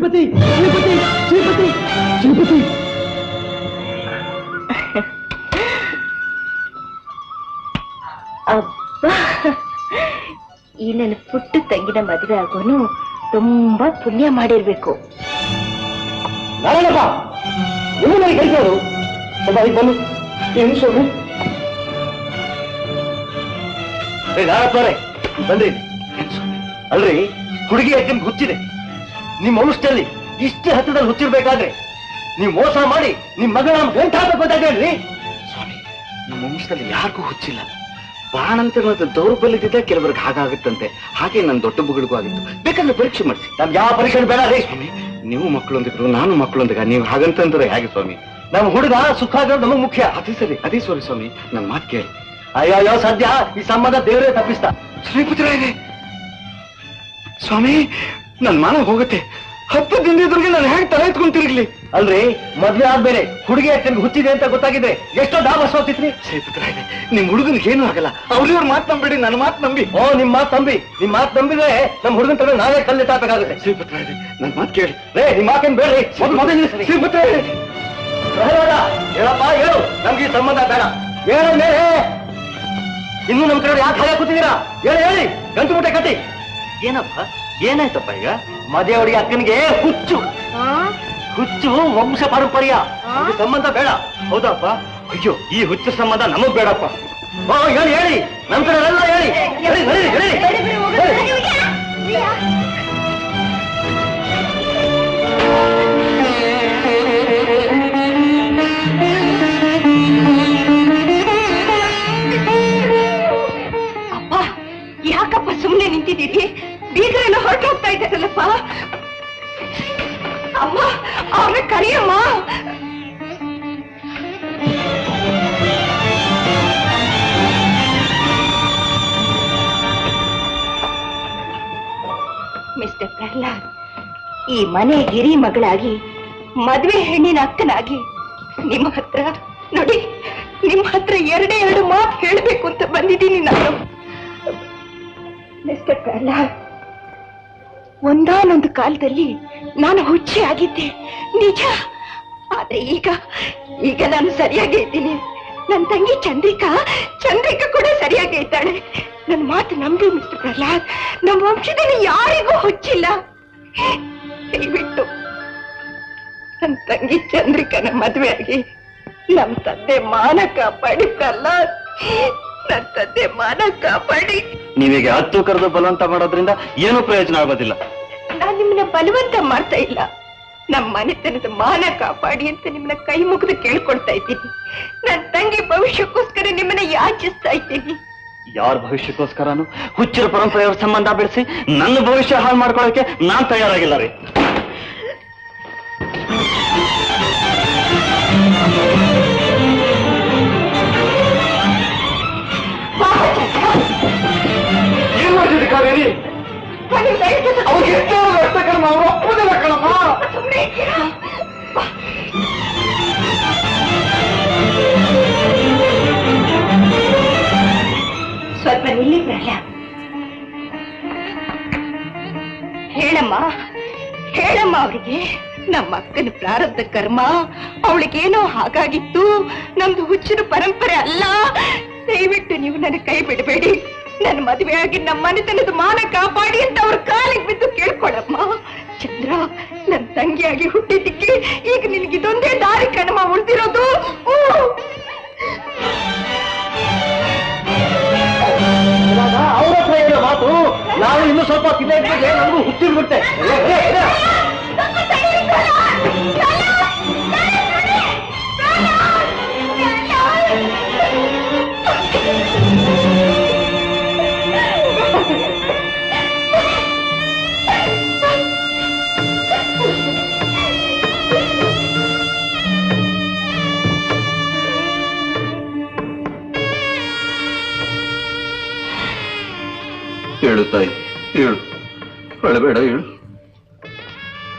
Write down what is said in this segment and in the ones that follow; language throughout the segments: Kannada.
ಶ್ರೀಪತಿ ಶ್ರೀಪತಿ ಶ್ರೀಪತಿ ಶ್ರೀಪತಿ. ಅಬ್ಬಾ, ಈ ನನ್ನ ಪುಟ್ಟ ತಂಗಿನ ಮದುವೆ ಆಗೋನು ತುಂಬಾ ಪುಣ್ಯ ಮಾಡಿರ್ಬೇಕು. ನಾರಾಯಣಪ್ಪ, ನಿಮ್ಮನ್ನ ಹೇಳ್ತೇವರು ಬನ್ನಿ. ಏನು ಸ್ವಾಮಿ? ನಾರಪ್ಪರೇ ಬಂದ್ರಿ. ಅಲ್ರಿ, ಹುಡುಗಿ ಅಕ್ಕನ್ ಹುಚ್ಚಿದೆ. ನಿಮ್ಮ ವಂಶದಲ್ಲಿ ಇಷ್ಟೇ ಹತ್ತದಲ್ಲಿ ಹುಚ್ಚಿರ್ಬೇಕಾದ್ರೆ ನೀವು ಮೋಸ ಮಾಡಿ ನಿಮ್ ಮಗಳ ಗಂಟ ಹಾಕಿ ಸ್ವಾಮಿ, ನಮ್ಮ ವಂಶದಲ್ಲಿ ಯಾರಿಗೂ ಹುಚ್ಚಿಲ್ಲ. ಬಾಣಂತೆ ಮತ್ತು ದೌರ್ಬಲ್ಯದಿಂದ ಕೆಲವರಿಗೆ ಹಾಗಾಗುತ್ತಂತೆ. ಹಾಗೆ ನನ್ನ ದೊಡ್ಡ ಮಗಳಿಗೂ ಆಗಿತ್ತು. ಬೇಕಾದ್ರೆ ಪರೀಕ್ಷೆ ಮಾಡಿಸಿ. ನಮ್ಗೆ ಯಾವ ಪರೀಕ್ಷೆ ಬೇಡ ರೀ ಸ್ವಾಮಿ. ನೀವು ಮಕ್ಕಳೊಂದಿದ್ರು, ನಾನು ಮಕ್ಕಳೊಂದಿಗ. ನೀವು ಹಾಗಂತಂದ್ರೆ ಹೇಗೆ ಸ್ವಾಮಿ? ನಮ್ಮ ಹುಡುಗ ಸುಖ ಆಗೋದು ನಮಗ್ ಮುಖ್ಯ. ಅದೇ ಸರಿ, ಅದೇ ಸರಿ ಸ್ವಾಮಿ. ನನ್ನ ಮಾತು ಕೇಳಿ. ಅಯ್ಯೋ ಸದ್ಯ ಈ ಸಂಬಂಧ ದೇವರೇ ತಪ್ಪಿಸ್ತಾ. ಶ್ರೀಪುತ್ರ ಇದೆ ಸ್ವಾಮಿ, ನನ್ ಮಾನ ಹೋಗುತ್ತೆ. 10 ದಿನದಿದ್ರಿಗೆ ನಾನು ಹೇಗೆ ತಲೆ ಎತ್ಕೊಂಡು ತಿರುಗ್ಲಿ? ಅಲ್ರಿ, ಮದ್ವೆ ಆದ್ಮೇಲೆ ಹುಡುಗಿ ಅಕ್ಕನಿಗೆ ಹುಚ್ಚಿದೆ ಅಂತ ಗೊತ್ತಾಗಿದ್ರೆ ಎಷ್ಟೋ ದಾಬಸ್ ಹೋಗ್ತಿತ್ರಿ. ಶ್ರೀಪುತ್ರ ಇದೆ, ನಿಮ್ ಹುಡುಗನಿಗೆ ಏನು ಆಗಲ್ಲ. ಅವ್ರಿವ್ರ ಮಾತು ನಂಬಿಡಿ, ನನ್ನ ಮಾತು ನಂಬಿ. ಓ, ನಿಮ್ ಮಾತು ನಂಬಿ. ನಿಮ್ ಮಾತು ನಂಬಿದ್ರೆ ನಮ್ಮ ಹುಡುಗನ ತಲೆ ನಾವೇ ಕಲ್ಲೆತ್ತಾಗಬೇಕಾಗುತ್ತೆ. ಶ್ರೀಪುತ್ರ ಇದೆ, ನನ್ನ ಮಾತು ಕೇಳಿ. ನಿಮ್ ಮಾತೇನ್ ಬೇಡ್ರಿ. ಶ್ರೀಪುತ್ರ ಇದೆ, ಹೇಳಪ್ಪ, ಹೇಳು. ನಮ್ಗೆ ಈ ಸಂಬಂಧ ಬೇಡ. ಹೇಳ ಮೇಲೆ ಇನ್ನು ನಮ್ ಕಡೆ ಯಾಕೆ ಹಾಗೆ ಕೂತಿದ್ದೀರಾ? ಹೇಳಿ ಗಂಟು ಮುಟ್ಟೆ ಕಟ್ಟಿ. ಏನಪ್ಪ, ಏನಾಯ್ತಪ್ಪ ಈಗ? ಮದುವೆ ಹುಡುಗಿ ಅಕ್ಕನಿಗೆ ಹುಚ್ಚು. ಹುಚ್ಚು ವಂಶ ಪಾರಂಪರ್ಯ. ಈ ಸಂಬಂಧ ಬೇಡ. ಹೌದಪ್ಪ? ಅಯ್ಯೋ, ಈ ಹುಚ್ಚು ಸಂಬಂಧ ನಮಗ್ ಬೇಡಪ್ಪ. ಓ, ಹೇಳಿ ನಮ್ ಕಡೆ ಎಲ್ಲ ಹೇಳಿ. ಅಪ್ಪ, ಯಾಕಪ್ಪ ಸುಮ್ಮನೆ ನಿಂತಿದ್ದೀರಿ? ಬೀಗರೆಲ್ಲ ಹೊರಟು ಹೋಗ್ತಾ ಇದ್ದಾರಲ್ಲಪ್ಪ. ಅಮ್ಮ, ಅವ್ರನ್ನ ಕರಿಯಮ್ಮ. ಮಿಸ್ಟರ್ ಪ್ರಹ್ಲಾದ್, ಈ ಮನೆ ಹಿರಿ ಮಗಳಾಗಿ, ಮದುವೆ ಹೆಣ್ಣಿನ ಅಕ್ಕನಾಗಿ ನಿಮ್ಮ ಹತ್ರ ನೋಡಿ, ನಿಮ್ಮ ಹತ್ರ ಎರಡು ಮಾತು ಹೇಳಬೇಕು ಅಂತ ಬಂದಿದ್ದೀನಿ ನಾನು. ಮಿಸ್ಟರ್ ಪ್ರಹ್ಲಾದ್, ಒಂದಾನೊಂದು ಕಾಲದಲ್ಲಿ ನಾನು ಹುಚ್ಚಿ ಆಗಿದ್ದೆ ನಿಜ. ಆದ್ರೆ ಈಗ ನಾನು ಸರಿಯಾಗಿ ಇದ್ದೀನಿ. ನನ್ನ ತಂಗಿ ಚಂದ್ರಿಕಾ ಕೂಡ ಸರಿಯಾಗಿ ಇದ್ದಾಳೆ. ನನ್ನ ಮಾತು ನಂಬಿ ಮಿಸ್ಟರ್ ಪ್ರಹ್ಲಾದ್. ನಮ್ಮ ವಂಶದಲ್ಲಿ ಯಾರಿಗೂ ಹುಚ್ಚಿಲ್ಲ. ದಯವಿಟ್ಟು ನನ್ನ ತಂಗಿ ಚಂದ್ರಿಕನ ಮದುವೆ ಆಗಿ ನಮ್ಮ ತಂದೆ ಮಾನ ಕಾಪಾಡಿ ಪ್ರಹ್ಲಾದ್. ನನ್ನ ತಂದೆ ಮಾನ ಕಾಪಾಡಿ. ನೀವೀಗ 10 ಕರೆದು ಬಲವಂತ ಮಾಡೋದ್ರಿಂದ ಏನೂ ಪ್ರಯೋಜನ ಆಗೋದಿಲ್ಲ. ನಾನು ನಿಮ್ಮನ್ನ ಬಲವಂತ ಮಾಡ್ತಾ ಇಲ್ಲ. ನಮ್ಮ ಮನೆತನದ ಮಾನ ಕಾಪಾಡಿ ಅಂತ ನಿಮ್ಮನ್ನ ಕೈ ಮುಗಿದು ಕೇಳ್ಕೊಳ್ತಾ ಇದ್ದೀನಿ. ನನ್ನ ತಂಗಿ ಭವಿಷ್ಯಕ್ಕೋಸ್ಕರ ನಿಮ್ಮನ್ನ ಯಾಚಿಸ್ತಾ ಇದ್ದೀನಿ. ಯಾರ ಭವಿಷ್ಯಕ್ಕೋಸ್ಕರನು ಹುಚ್ಚರ ಪರಂಪರೆಯವ್ರ ಸಂಬಂಧ ಬೆಳೆಸಿ ನನ್ನ ಭವಿಷ್ಯ ಹಾಳು ಮಾಡ್ಕೊಳ್ಳೋಕೆ ನಾನ್ ತಯಾರಾಗಿಲ್ಲ ರೀ. ಏನ್ ಮಾಡ್ತಿದ್ದೆ ಕಾವೇರಿ? ಅವ್ರಿಗೆ ಎಷ್ಟೋ ರಕ್ತ ಕಣಮ್ಮ, ಅವ್ರು ಒಪ್ಪುದಿಲ್ಲ ಕಣಮ್ಮ. ಸ್ವಲ್ಪ ನಿಲ್ಲಿ ಪ್ರಹ್ಲಾದ್. ಹೇಳಮ್ಮ ಅವರಿಗೆ. ನಮ್ಮ ಅಕ್ಕನ ಪ್ರಾರಬ್ಧ ಕರ್ಮ, ಅವಳಿಗೇನೋ ಹಾಗಾಗಿತ್ತು. ನಮ್ದು ಹುಚ್ಚಿನ ಪರಂಪರೆ ಅಲ್ಲ. ದಯವಿಟ್ಟು ನೀವು ನನ್ನ ಕೈ ಬಿಡಬೇಡಿ. ನನ್ನ ಮದುವೆ ಆಗಿ ನಮ್ಮ ಮನೆತನದ ಮಾನ ಕಾಪಾಡಿ ಅಂತ ಅವ್ರ ಕಾಲಿಗೆ ಬಿದ್ದು ಕೇಳ್ಕೊಳಮ್ಮ. ಚಂದ್ರ, ನನ್ನ ತಂಗಿಯಾಗಿ ಹುಟ್ಟಿದ್ದಕ್ಕೆ ಈಗ ನಿನಗಿದೊಂದೇ ದಾರಿ ಕಣಮ್ಮ ಉಳಿದಿರೋದು. ಅವ್ರ ಹತ್ರ ಹೇಳೋ ಮಾತು ನಾವು ಇನ್ನೂ ಸ್ವಲ್ಪ ತಿನ್ನೋದಿಗೆ ನಮಗೂ ಹುಚ್ಚಿರ್ಬಿಟ್ಟೆ. ಹೇಳು ತಾಯಿ, ಹೇಳು. ಅಳಬೇಡ,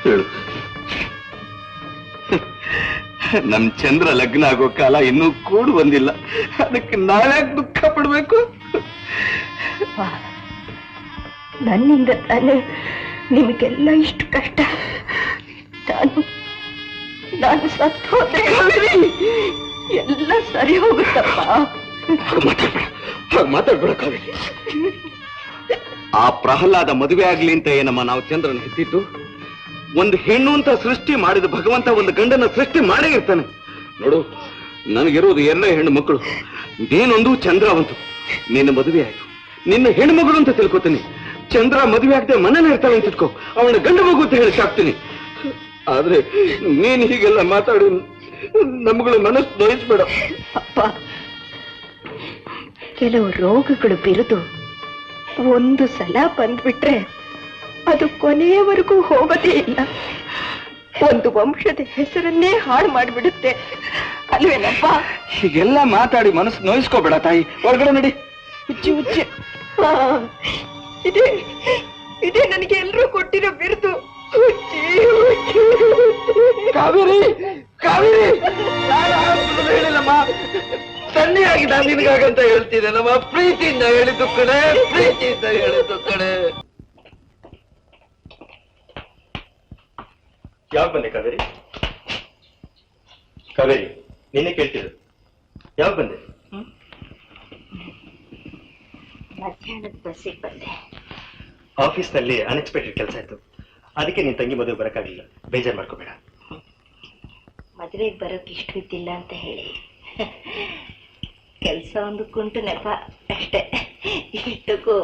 ಹೇಳು. ನಮ್ ಚಂದ್ರ ಲಗ್ನ ಆಗೋ ಕಾಲ ಇನ್ನೂ ಕೂಡು ಬಂದಿಲ್ಲ. ಅದಕ್ಕೆ ನಾಳೆ ದುಃಖ ಪಡ್ಬೇಕು? ನನ್ನಿಂದ ತಾನೇ ನಿಮಗೆಲ್ಲ ಇಷ್ಟು ಕಷ್ಟ. ನಾನು ಸತ್ತು ಹೋದ್ರೆ ಎಲ್ಲ ಸರಿ ಹೋಗುತ್ತಪ್ಪ. ಮಾತಾಡ್ಬೇಡ ಕಾವೇರಿ. ಆ ಪ್ರಹ್ಲಾದ ಮದುವೆ ಆಗ್ಲಿ ಅಂತ ಏನಮ್ಮ ನಾವು ಚಂದ್ರನ ಹೆತ್ತಿದ್ದು? ಒಂದು ಹೆಣ್ಣು ಅಂತ ಸೃಷ್ಟಿ ಮಾಡಿದ ಭಗವಂತ ಒಂದು ಗಂಡನ ಸೃಷ್ಟಿ ಮಾಡೇ ಇರ್ತಾನೆ. ನೋಡು, ನನಗಿರೋದು ಎಲ್ಲ ಹೆಣ್ಣು ಮಕ್ಕಳು, ನೀನೊಂದು ಚಂದ್ರವಂತು. ನಿನ್ನ ಮದುವೆ ಆಯ್ತು, ನಿನ್ನ ಹೆಣ್ಣು ಮಗಳು ಅಂತ ತಿಳ್ಕೊತೀನಿ. ಚಂದ್ರ ಮದುವೆ ಆಗದೆ ಮನೇಲಿ ಇರ್ತಾಳೆ ಅಂತ ತಿಳ್ಕೊ, ಅವನ ಗಂಡು ಮಗು ಅಂತ ಹೇಳಿ ಸಾಕ್ತೀನಿ. ಆದ್ರೆ ನೀನ್ ಹೀಗೆಲ್ಲ ಮಾತಾಡಿ ನಮ್ಗಳ ಮನಸ್ಸು ನೋಯಿಸ್ಬೇಡ. ಅಪ್ಪ, ಕೆಲವು ರೋಗಗಳು ಬಿರುದು ಒಂದು ಸಲ ಬಂದ್ಬಿಟ್ರೆ ಅದು ಕೊನೆಯವರೆಗೂ ಹೋಗೋದೇ ಇಲ್ಲ. ಒಂದು ವಂಶದ ಹೆಸರನ್ನೇ ಹಾಳು ಮಾಡಿಬಿಡುತ್ತೆ ಅಲ್ವೇನಪ್ಪ? ಹೀಗೆಲ್ಲ ಮಾತಾಡಿ ಮನಸ್ಸು ನೋಯಿಸ್ಕೋಬೇಡ ತಾಯಿ. ಒಳಗಡೆ ನಡಿ. ಹುಚ್ಚಿ ಹುಚ್ಚಿ. ಇದೇ ನನಗೆ ಎಲ್ಲರೂ ಕೊಟ್ಟಿರೋ ಬಿರುದು. ಕಾವೇರಿ, ಕಾವೇರಿ, ಹೇಳಿಲ್ಲಮ್ಮ, ಸನ್ನಿಯಾಗಿ ನಾನು ನಿನಗಾಗಂತ ಹೇಳ್ತೀನಿ ನಮ್ಮ ಪ್ರೀತಿಯಿಂದ ಹೇಳಿದ್ದು ಕಡೆ, ಪ್ರೀತಿಯಿಂದ ಹೇಳಿದ್ದು ಕಡೆ. ಯಾವಾಗ ಬಂದೆ ಕಾವೇರಿ? ಕಾವೇರಿ, ನಿನ್ನೆ ಕೇಳ್ತಿದ್ರು, ಯಾವಾಗ ಬಂದೆ? ಮಧ್ಯಾಹ್ನದ ಬಸ್ಸಿಗೆ ಬಂದೆ. ಆಫೀಸ್ನಲ್ಲಿ ಅನ್ಎಕ್ಸ್ಪೆಕ್ಟೆಡ್ ಕೆಲಸ ಆಯ್ತು, ಅದಕ್ಕೆ ನಿನ್ ತಂಗಿ ಮದುವೆ ಬರಕ್ಕಾಗಲಿಲ್ಲ. ಬೇಜಾರು ಮಾಡ್ಕೋಬೇಡ. ಮದುವೆಗೆ ಬರೋಕೆ ಇಷ್ಟವಿದ್ದಿಲ್ಲ ಅಂತ ಹೇಳಿ ಕೆಲಸ ಒಂದು ಕುಂಟು ನೆಪ ಅಷ್ಟೇ. ಇಷ್ಟಕ್ಕೂ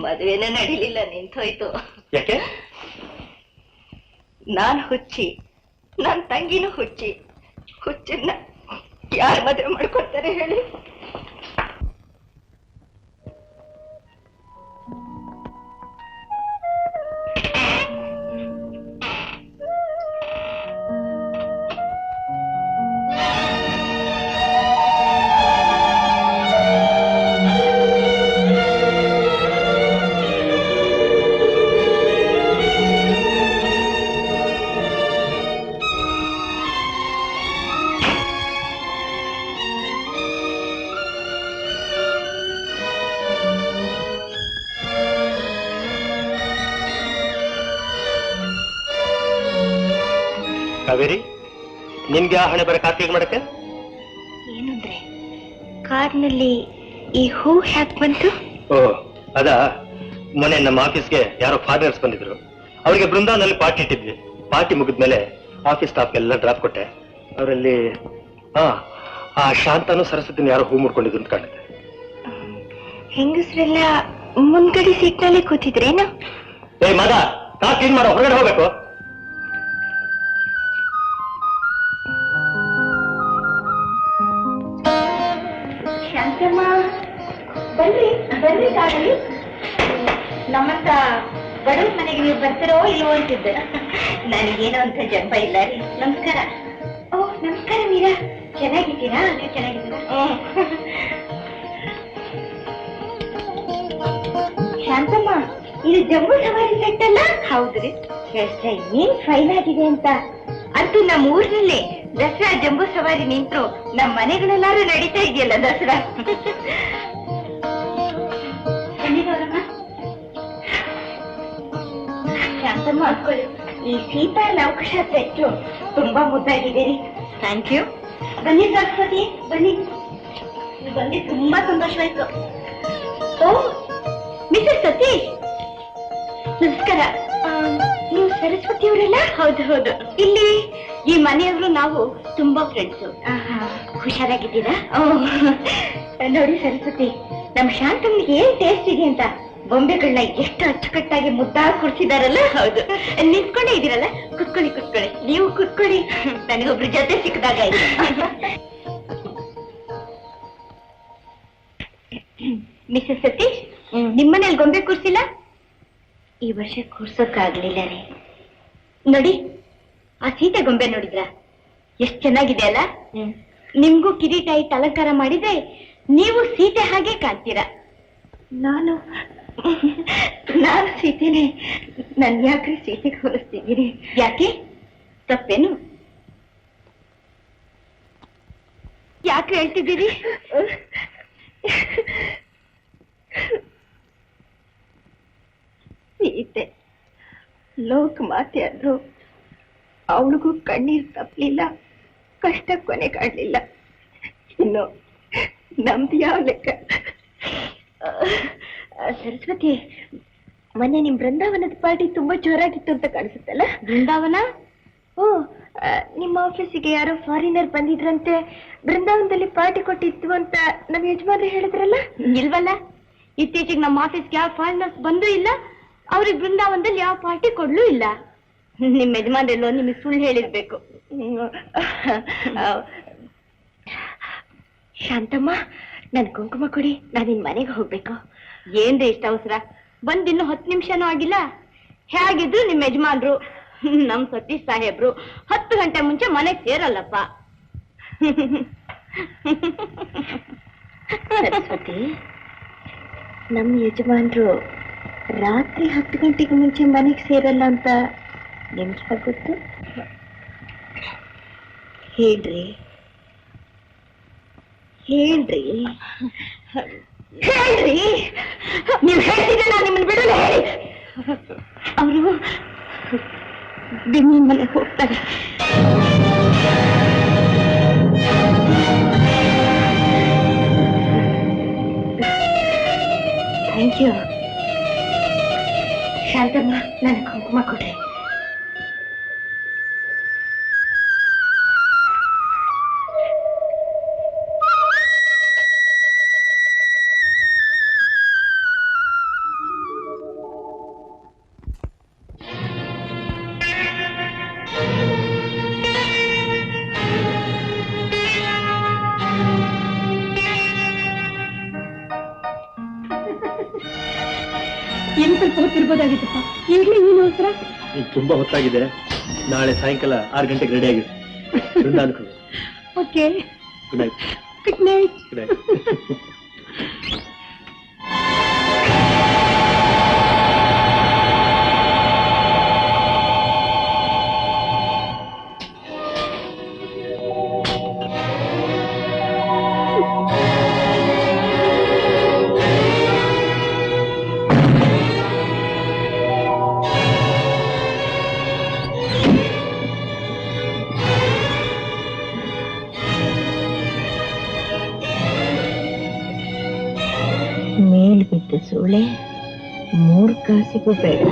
ಮದುವೆನೇ ನಡೀಲಿಲ್ಲ, ನಿಂತೋಯ್ತು. ಯಾಕೆ? ನಾನ್ ಹುಚ್ಚಿ, ನನ್ ತಂಗಿನೂ ಹುಚ್ಚಿ. ಹುಚ್ಚನ್ನ ಯಾರು ಮದುವೆ ಮಾಡ್ಕೊಳ್ತಾರೆ ಹೇಳಿ? ಕಾವೇರಿ, ನಿನ್ಗೆ ಆ ಹಣೆ ಬರ ಕಾರ್ತಿಗೆ ಮಾಡಕ್ಕೆ? ಏನಂದ್ರೆ ಕಾರ್ನಲ್ಲಿ ಈ ಹೂ ಹ್ಯಾಕ್ ಬಂತು? ಓ ಅದಾ, ಮೊನ್ನೆ ನಮ್ಮ ಆಫೀಸ್ಗೆ ಯಾರೋ ಫಾರಿನರ್ಸ್ ಬಂದಿದ್ರು. ಅವರಿಗೆ ಬೃಂದಾವನಲ್ಲಿ ಪಾರ್ಟಿ ಇಟ್ಟಿದ್ವಿ. ಪಾರ್ಟಿ ಮುಗಿದ್ಮೇಲೆ ಆಫೀಸ್ ಸ್ಟಾಫ್ ಎಲ್ಲ ಡ್ರಾಪ್ ಕೊಟ್ಟೆ. ಅವರಲ್ಲಿ ಆ ಶಾಂತನು ಸರಸ್ವತಿನ ಯಾರೋ ಹೂ ಮುಡ್ಕೊಂಡಿದ್ರು ಅಂತ ಕಾಣುತ್ತೆ. ಹೆಂಗಸರೆಲ್ಲ ಮುಂದ್ಗಡೆ ಸೀಟ್ನಲ್ಲಿ ಕೂತಿದ್ರೇನು? ಏ ಮಗ, ಕಾರ್ ಕ್ಲೀನ್ ಮಾಡೋ, ಹೊರಗಡೆ ಹೋಗ್ಬೇಕು. ಶಾಂತಮ್ಮ, ಬನ್ರಿ ಬನ್ರಿ ಕಾರಲ್ಲಿ. ನಮ್ಮಂತ ಬಡವ್ರ ಮನೆಗೆ ನೀವು ಬರ್ತಿರೋ ಇಲ್ವೋ ಅಂತಿದ್ದೆ. ನನಗೇನೋ ಅಂತ ಜನ್ಮ ಇಲ್ಲ ರೀ. ನಮಸ್ಕಾರ. ಓ ನಮಸ್ಕಾರ ಮೀರಾ, ಚೆನ್ನಾಗಿದ್ದೀರಾ? ನೀವು ಚೆನ್ನಾಗಿದ್ದೀರಾ? ಶಾಂತಮ್ಮ, ಇದು ಜಂಬೂ ಸವಾರಿ ಸೆಟ್ ಅಲ್ಲ? ಹೌದ್ರಿ. ಏನ್ ಫೈನ್ ಆಗಿದೆ ಅಂತ. ಅಂತೂ ನಮ್ಮ ಊರಿನಲ್ಲಿ ದಸರಾ ಜಂಬೂ ಸವಾರಿ ನಿಂತರು ನಮ್ಮ ಮನೆಗಳೆಲ್ಲಾರು ನಡೀತಾ ಇದೆಯಲ್ಲ ದಸರಾ. ಶಾಂತಮ್ಮ, ಈ ಸೀತಾ ನೌಕಶ ಸೆಟ್ಟು ತುಂಬಾ ಮುದ್ದಾಗಿದ್ದೀರಿ. Thank you. ಬನ್ನಿ ಸರಸ್ವತಿ, ಬನ್ನಿ. ಬನ್ನಿ, ತುಂಬಾ ಸಂತೋಷವಾಯ್ತು. ಓ ಮಿಸಸ್ ಸತೀಶ್, ನಮಸ್ಕಾರ. ನೀವು ಸರಸ್ವತಿ ಅವರಲ್ಲ? ಹೌದು ಹೌದು. ಇಲ್ಲಿ ಈ ಮನೆಯವರು ನಾವು ತುಂಬಾ ಫ್ರೆಂಡ್ಸು. ಹುಷಾರಾಗಿದ್ದೀರಾ? ನೋಡಿ ಸರಸ್ವತಿ, ನಮ್ ಶಾಂತಮ್ಗೆ ಏನ್ ಟೇಸ್ಟ್ ಇದೆ ಅಂತ ಬೊಂಬೆಗಳನ್ನ ಎಷ್ಟು ಅಚ್ಚುಕಟ್ಟಾಗಿ ಮುದ್ದಾಗಿ ಕುಡ್ಸಿದಾರಲ್ಲ. ಹೌದು. ನಿಂತ್ಕೊಂಡೇ ಇದೀರಲ್ಲ, ಕುತ್ಕೊಳ್ಳಿ ಕುತ್ಕೊಳ್ಳಿ. ನೀವು ಕುತ್ಕೊಳ್ಳಿ, ನನಗೊಬ್ರು ಜೊತೆ ಸಿಕ್ಕದಾಗ. ಮಿಸಸ್ ಸತೀಶ್, ನಿಮ್ಮನೇಲಿ ಗೊಂಬೆ ಕೂರ್ಸಿಲ್ಲ? ಈ ವರ್ಷ ಕೂರ್ಸೋಕ್ಕಾಗ್ಲಿಲ್ಲ ರೀ. ನೋಡಿ, ಆ ಸೀತೆ ಗೊಂಬೆ ನೋಡಿದ್ರ? ಎಷ್ಟ್ ಚೆನ್ನಾಗಿದೆ ಅಲ್ಲ? ನಿಮ್ಗೂ ಕಿರೀಟ ಇಟ್ಟು ಅಲಂಕಾರ ಮಾಡಿದ್ರೆ ನೀವು ಸೀತೆ ಹಾಗೆ ಕಾಣ್ತೀರಾ. ನಾನು ಸೀತೆನೆ. ನನ್ ಯಾಕ್ರಿ ಸೀತೆಗೆ ಹೋಲಿಸ್ತಿದ್ದೀರಿ? ಯಾಕೆ ತಪ್ಪೇನು? ಯಾಕೆ ಹೇಳ್ತಿದ್ದೀರಿ? ಸೀತೆ ಲೋಕ ಮಾತೆ ಅಂದ್ರು ಅವಳಿಗೂ ಕಣ್ಣೀರ್ ತಪ್ಪಲಿಲ್ಲ, ಕಷ್ಟ ಕೊನೆ ಕಾಣಲಿಲ್ಲ. ಇನ್ನು ನಮ್ದು ಯಾವ ಲೆಕ್ಕ? ಸರಸ್ವತಿ, ಮೊನ್ನೆ ನಿಮ್ ಬೃಂದಾವನದ ಪಾರ್ಟಿ ತುಂಬಾ ಜೋರಾಗಿತ್ತು ಅಂತ ಕಾಣಿಸುತ್ತಲ್ಲ? ಬೃಂದಾವನ? ಓ, ನಿಮ್ಮ ಆಫೀಸಿಗೆ ಯಾರೋ ಫಾರಿನರ್ ಬಂದಿದ್ರಂತೆ, ಬೃಂದಾವನದಲ್ಲಿ ಪಾರ್ಟಿ ಕೊಟ್ಟಿತ್ತು ಅಂತ ನಮ್ ಯಜಮಾನ್ರು ಹೇಳಿದ್ರಲ್ಲ? ಇಲ್ವಲ್ಲ, ಇತ್ತೀಚೆಗೆ ನಮ್ಮ ಆಫೀಸ್ಗೆ ಯಾವ ಫಾರಿನರ್ಸ್ ಬಂದೂ ಇಲ್ಲ, ಅವ್ರಿಗೆ ಬೃಂದಾವನದಲ್ಲಿ ಯಾವ ಪಾರ್ಟಿ ಕೊಡ್ಲೂ ಇಲ್ಲ. ನಿಮ್ಮ ಯಜಮಾನ್ರೆಲ್ಲೋ ನಿಮಗೆ ಸುಳ್ಳು ಹೇಳಿರ್ಬೇಕು. ಶಾಂತಮ್ಮ, ನನ್ ಕುಂಕುಮ ಕೊಡಿ, ನಾನು ನಿನ್ ಮನೆಗೆ ಹೋಗ್ಬೇಕು. ಏನ್ರಿ ಇಷ್ಟ ಅವಸರ? ಬಂದಿನ್ನು 10 ನಿಮಿಷನೂ ಆಗಿಲ್ಲ. ಹೇಗಿದ್ರು ನಿಮ್ಮ ಯಜಮಾನ್ರು, ನಮ್ ಸತೀಶ್ ಸಾಹೇಬ್ರು 10 ಗಂಟೆ ಮುಂಚೆ ಮನೆಗೆ ಸೇರಲ್ಲಪ್ಪ. ಸರಸ್ವತಿ, ನಮ್ಮ ಯಜಮಾನ್ರು ರಾತ್ರಿ 10 ಗಂಟೆಗೆ ಮುಂಚೆ ಮನೆಗೆ ಸೇರಲ್ಲ ಅಂತ ನಿಮ್ಗೆ ಗೊತ್ತು? ಹೇಳ್ರಿ ಹೇಳ್ರಿ ಹೇಳ್ರಿ, ನೀವು ಹೇಳ್ತಿದ್ರೆ ನಾನು ನಿಮ್ಮನ್ನು ಬಿಡಲ್ಲ. ಹೇಳಿ. ಅವರು ಬೆನ್ನಿನ ಮನೆಗೆ ಹೋಗ್ತಾರೆ. Thank you. ಶಾಂತಮ್ಮ, ನನಗೆ ಕುಂಕುಮ ಕೊಡ್ರಿ. ಏನು ಸ್ವಲ್ಪ ಹೊತ್ತಿರ್ಬೋದಾಗಿತ್ತಪ್ಪ, ಈಗಲೇ ಏನು ಅವಸರ? ಈಗ ತುಂಬಾ ಹೊತ್ತಾಗಿದೆ, ನಾಳೆ ಸಾಯಂಕಾಲ 6 ಗಂಟೆಗೆ ರೆಡಿ ಆಗಿದೆ. Okay, good night. Good night. Good night. ಮೇಲ್ ಬಿದ್ದ ಸೂಳೆ 3 ಕಾಸಿಗೂ ಬೇಡ.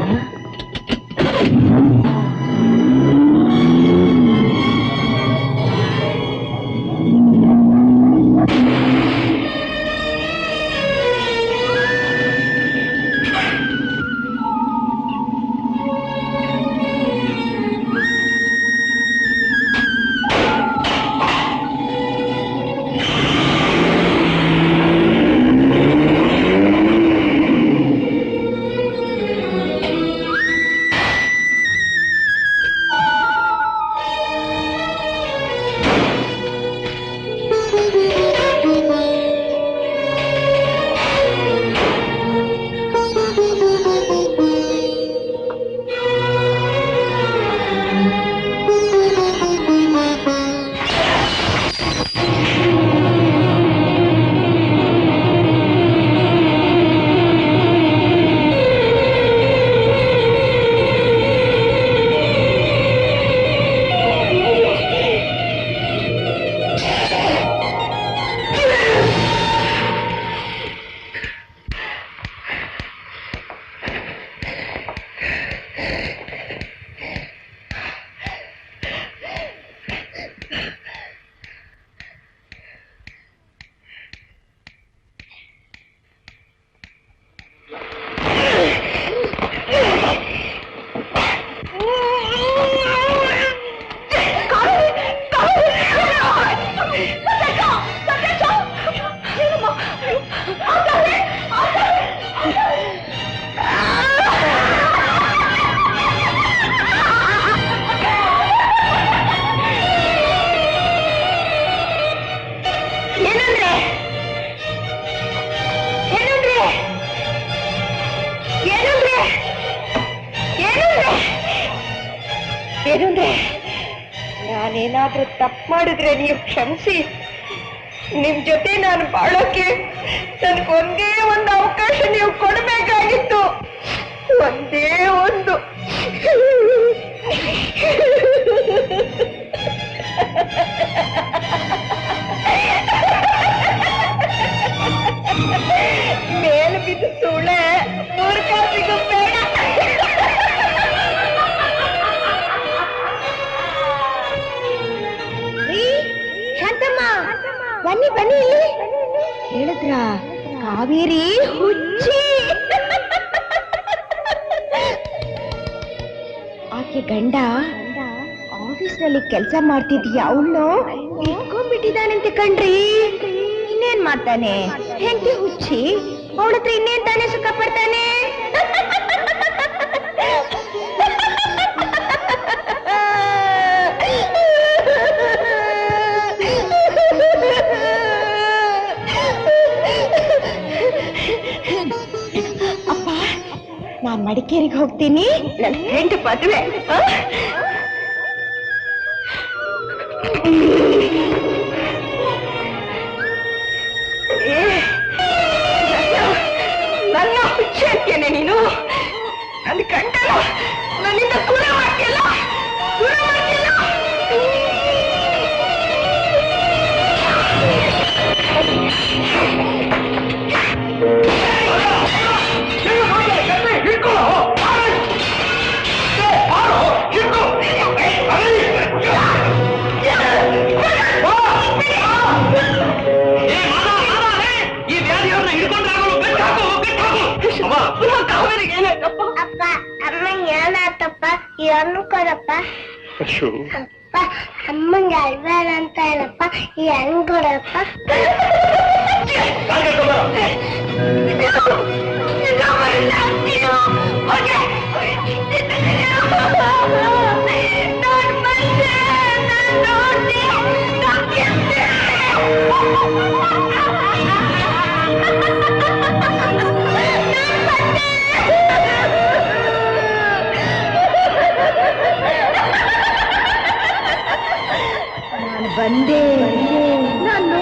ನಾನೇನಾದ್ರೂ ತಪ್ಪು ಮಾಡಿದ್ರೆ ನೀವು ಕ್ಷಮಿಸಿ. ನಿಮ್ ಜೊತೆ ನಾನು ಬಾಳೋಕೆ ನನ್ಗೊಂದೇ ಒಂದು ಅವಕಾಶ ನೀವು ಕೊಡಬೇಕಾಗಿತ್ತು, ಒಂದೇ ಒಂದು. ಕಾವೇರಿ ಹುಚ್ಚಿ. ಆಕೆ ಗಂಡ ಆಫೀಸ್ನಲ್ಲಿ ಕೆಲಸ ಮಾಡ್ತಿದ್ಯ ಅವಳು ಇಟ್ಕೊಂಡ್ಬಿಟ್ಟಿದ್ದಾನಂತೆ ಕಣ್ರಿ. ಇನ್ನೇನ್ ಮಾಡ್ತಾನೆ? ಹೆಂಡತಿ ಹುಚ್ಚಿ, ಅವಳ ಹತ್ರ ಇನ್ನೇನ್ ತಾನೇ ಸುಖ ಪಡ್ತಾನೆ? ಅಪ್ಪ, ನಾನ್ ಮಡಿಕೇರಿಗೆ ಹೋಗ್ತೀನಿ. ನನ್ನ ಫ್ರೆಂಡ್ ಮದುವೆ. ನನ್ನ ಹುಚ್ಚೆ ಅಂತೇನೆ ನೀನು? ನನ್ನ ಕಂಡನ ನನ್ನಿಂದ ದೂರ ಮಾಡ್ತಿಲ್ಲ, ದೂರ ಮಾಡ್ತಿಲ್ಲ. ಅಪ್ಪ, ಅಮ್ಮ ಏನಾತಪ್ಪ? ಏನು ಕೊಡಪ್ಪ? ಅಪ್ಪ, ಅಮ್ಮಂಗೆ ಅಳ್ಬೇಡ ಅಂತ ಹೇಳಪ್ಪ. ಈ ಹಣ್ಣು ಕೊಡಪ್ಪ. ನಾನು ಬಂದೆ, ನಾನು